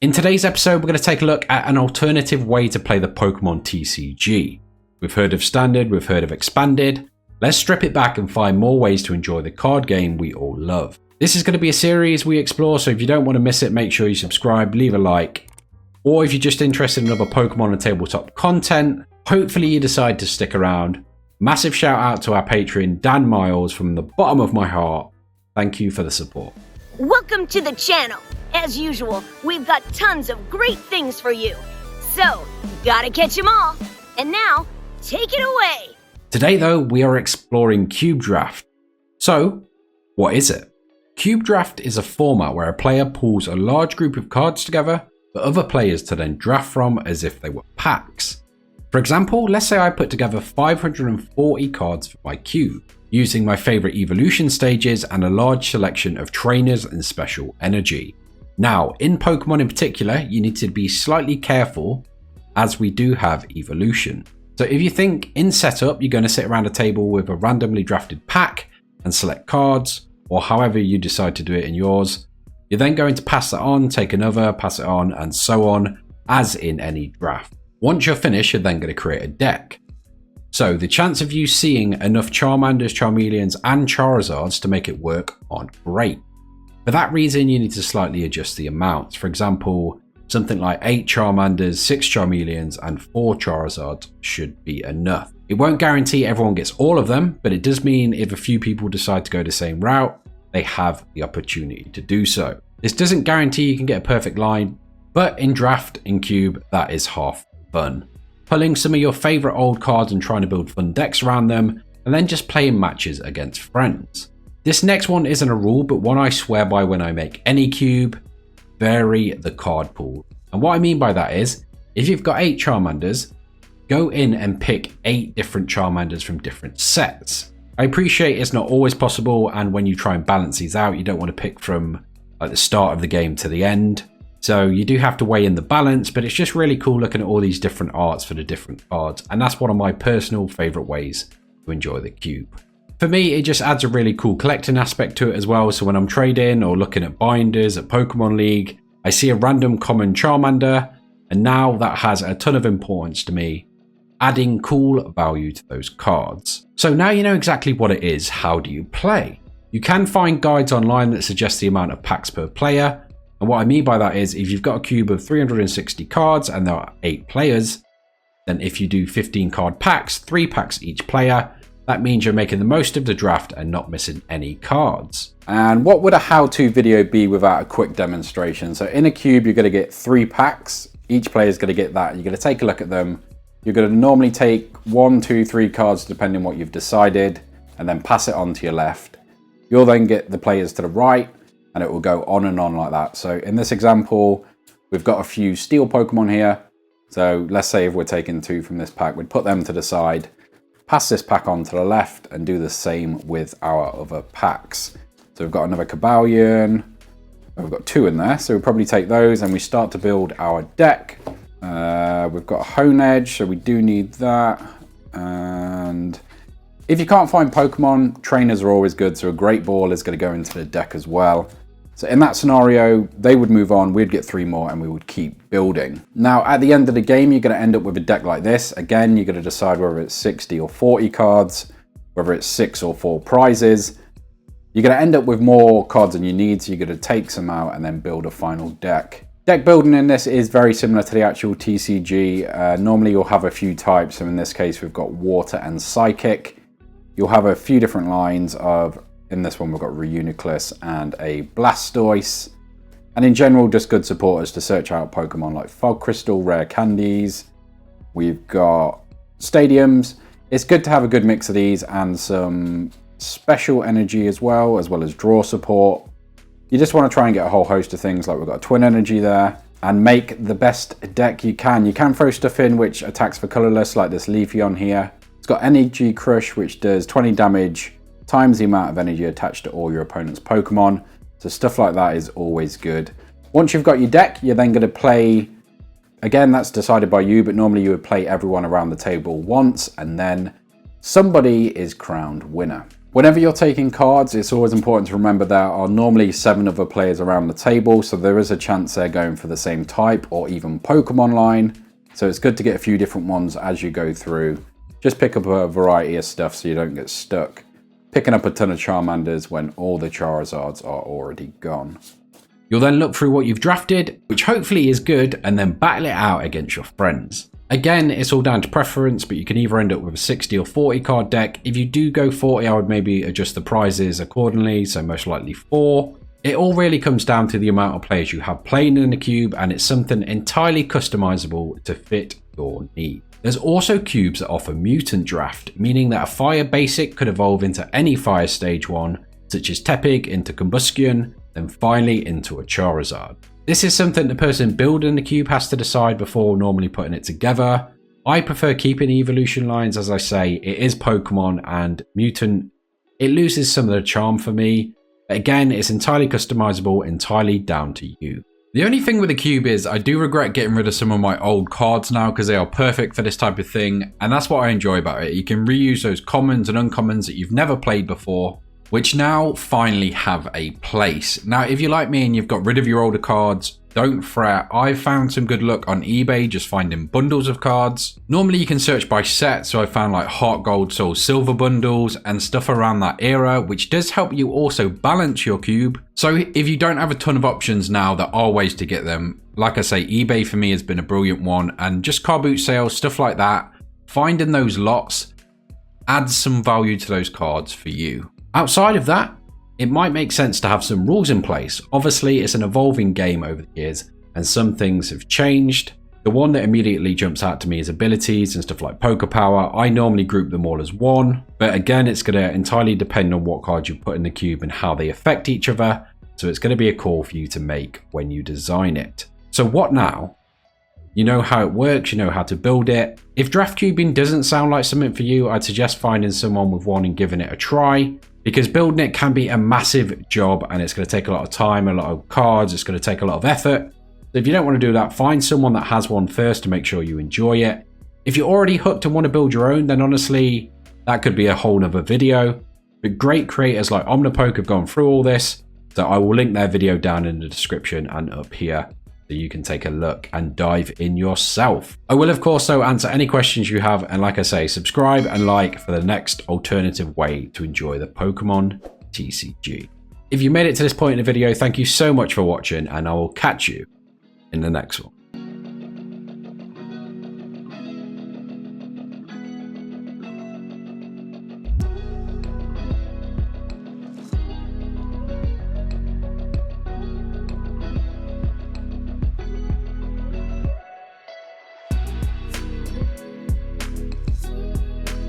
In today's episode, we're going to take a look at an alternative way to play the Pokemon TCG. We've heard of Standard, we've heard of Expanded. Let's strip it back and find more ways to enjoy the card game we all love. This is going to be a series we explore, so if you don't want to miss it, make sure you subscribe, leave a like. Or if you're just interested in other Pokemon and tabletop content, hopefully you decide to stick around. Massive shout out to our patron, Dan Miles, from the bottom of my heart. Thank you for the support. Welcome to the channel. As usual, we've got tons of great things for you. So, gotta catch them all. And now, take it away. Today though, we are exploring Cube Draft. So, what is it? Cube Draft is a format where a player pulls a large group of cards together for other players to then draft from as if they were packs. For example, let's say I put together 540 cards for my cube, using my favourite evolution stages and a large selection of trainers and special energy. Now, in Pokemon in particular, you need to be slightly careful as we do have evolution. So if you think in setup, you're going to sit around a table with a randomly drafted pack and select cards, or however you decide to do it in yours, you're then going to pass that on, take another, pass it on, and so on, as in any draft. Once you're finished, you're then going to create a deck. So the chance of you seeing enough Charmanders, Charmeleons, and Charizards to make it work aren't great. For that reason, you need to slightly adjust the amounts. For example, something like 8 Charmanders, 6 Charmeleons, and 4 Charizards should be enough. It won't guarantee everyone gets all of them, but it does mean if a few people decide to go the same route, they have the opportunity to do so. This doesn't guarantee you can get a perfect line, but in Draft, in Cube, that is half fun. Pulling some of your favourite old cards and trying to build fun decks around them, and then just playing matches against friends. This next one isn't a rule, but one I swear by when I make any cube: vary the card pool. And what I mean by that is, if you've got 8 Charmanders, go in and pick 8 different Charmanders from different sets. I appreciate it's not always possible, and when you try and balance these out, you don't want to pick from like the start of the game to the end. So you do have to weigh in the balance, but it's just really cool looking at all these different arts for the different cards. And that's one of my personal favorite ways to enjoy the cube. For me, it just adds a really cool collecting aspect to it as well. So when I'm trading or looking at binders at Pokemon League, I see a random common Charmander, and now that has a ton of importance to me, adding cool value to those cards. So now you know exactly what it is. How do you play? You can find guides online that suggest the amount of packs per player. And what I mean by that is if you've got a cube of 360 cards and there are 8 players, then if you do 15 card packs, 3 packs each player, that means you're making the most of the draft and not missing any cards. And what would a how-to video be without a quick demonstration? So in a cube, you're going to get 3 packs. Each player is going to get that. You're going to take a look at them. You're going to normally take 1, 2, 3 cards, depending on what you've decided, and then pass it on to your left. You'll then get the players to the right, and it will go on and on like that. So in this example, we've got a few steel Pokemon here. So let's say if we're taking 2 from this pack, we'd put them to the side, pass this pack on to the left, and do the same with our other packs. So we've got another Cobalion. We've got 2 in there, so we'll probably take those, and we start to build our deck. We've got a Honedge, so we do need that. And if you can't find Pokemon, trainers are always good, so a Great Ball is going to go into the deck as well. So in that scenario, they would move on, we'd get 3 more, and we would keep building. Now, at the end of the game, you're going to end up with a deck like this. Again, you're going to decide whether it's 60 or 40 cards, whether it's 6 or 4 prizes. You're going to end up with more cards than you need, so you're going to take some out and then build a final deck. Deck building in this is very similar to the actual TCG. Normally, you'll have a few types, so in this case, we've got Water and Psychic. You'll have a few different lines of, in this one, we've got Reuniclus and a Blastoise. And in general, just good supporters to search out Pokemon like Fog Crystal, Rare Candies. We've got Stadiums. It's good to have a good mix of these and some special energy as well as draw support. You just want to try and get a whole host of things, like we've got a Twin Energy there, and make the best deck you can. You can throw stuff in which attacks for colorless, like this Leafeon here. It's got Energy Crush, which does 20 damage times the amount of energy attached to all your opponent's Pokemon. So stuff like that is always good. Once you've got your deck, you're then going to play, again, that's decided by you, but normally you would play everyone around the table once, and then somebody is crowned winner. Whenever you're taking cards, it's always important to remember there are normally 7 other players around the table, so there is a chance they're going for the same type or even Pokemon line. So it's good to get a few different ones as you go through. Just pick up a variety of stuff so you don't get stuck picking up a ton of Charmanders when all the Charizards are already gone. You'll then look through what you've drafted, which hopefully is good, and then battle it out against your friends. Again, it's all down to preference, but you can either end up with a 60 or 40 card deck. If you do go 40, I would maybe adjust the prizes accordingly, so most likely 4. It all really comes down to the amount of players you have playing in the cube, and it's something entirely customizable to fit your need. There's also cubes that offer mutant draft, meaning that a fire basic could evolve into any fire stage 1, such as Tepig into Combustion, then finally into a Charizard. This is something the person building the cube has to decide before normally putting it together. I prefer keeping evolution lines, as I say, it is Pokemon, and mutant, it loses some of the charm for me. But again, it's entirely customizable, entirely down to you. The only thing with the cube is I do regret getting rid of some of my old cards now because they are perfect for this type of thing, and that's what I enjoy about it. You can reuse those commons and uncommons that you've never played before, which now finally have a place. Now, if you're like me and you've got rid of your older cards, don't fret. I've found some good luck on eBay just finding bundles of cards. Normally you can search by set, so I found like Heart Gold, Soul Silver bundles and stuff around that era, which does help you also balance your cube. So if you don't have a ton of options now, there are ways to get them. Like I say, eBay for me has been a brilliant one, and just car boot sales, stuff like that, finding those lots adds some value to those cards for you. Outside of that, it might make sense to have some rules in place. Obviously, it's an evolving game over the years, and some things have changed. The one that immediately jumps out to me is abilities and stuff like Poker Power. I normally group them all as one, but again, it's going to entirely depend on what cards you put in the cube and how they affect each other, so it's going to be a call for you to make when you design it. So what now? You know how it works, you know how to build it. If draft cubing doesn't sound like something for you, I'd suggest finding someone with one and giving it a try, because building it can be a massive job and it's going to take a lot of time, a lot of cards, it's going to take a lot of effort. So if you don't want to do that, find someone that has one first to make sure you enjoy it. If you're already hooked and want to build your own, then honestly, that could be a whole nother video. But great creators like Omnipoke have gone through all this, so I will link their video down in the description and up here, so you can take a look and dive in yourself. I will of course though answer any questions you have, and like I say, subscribe and like for the next alternative way to enjoy the Pokemon TCG. If you made it to this point in the video, thank you so much for watching, and I will catch you in the next one.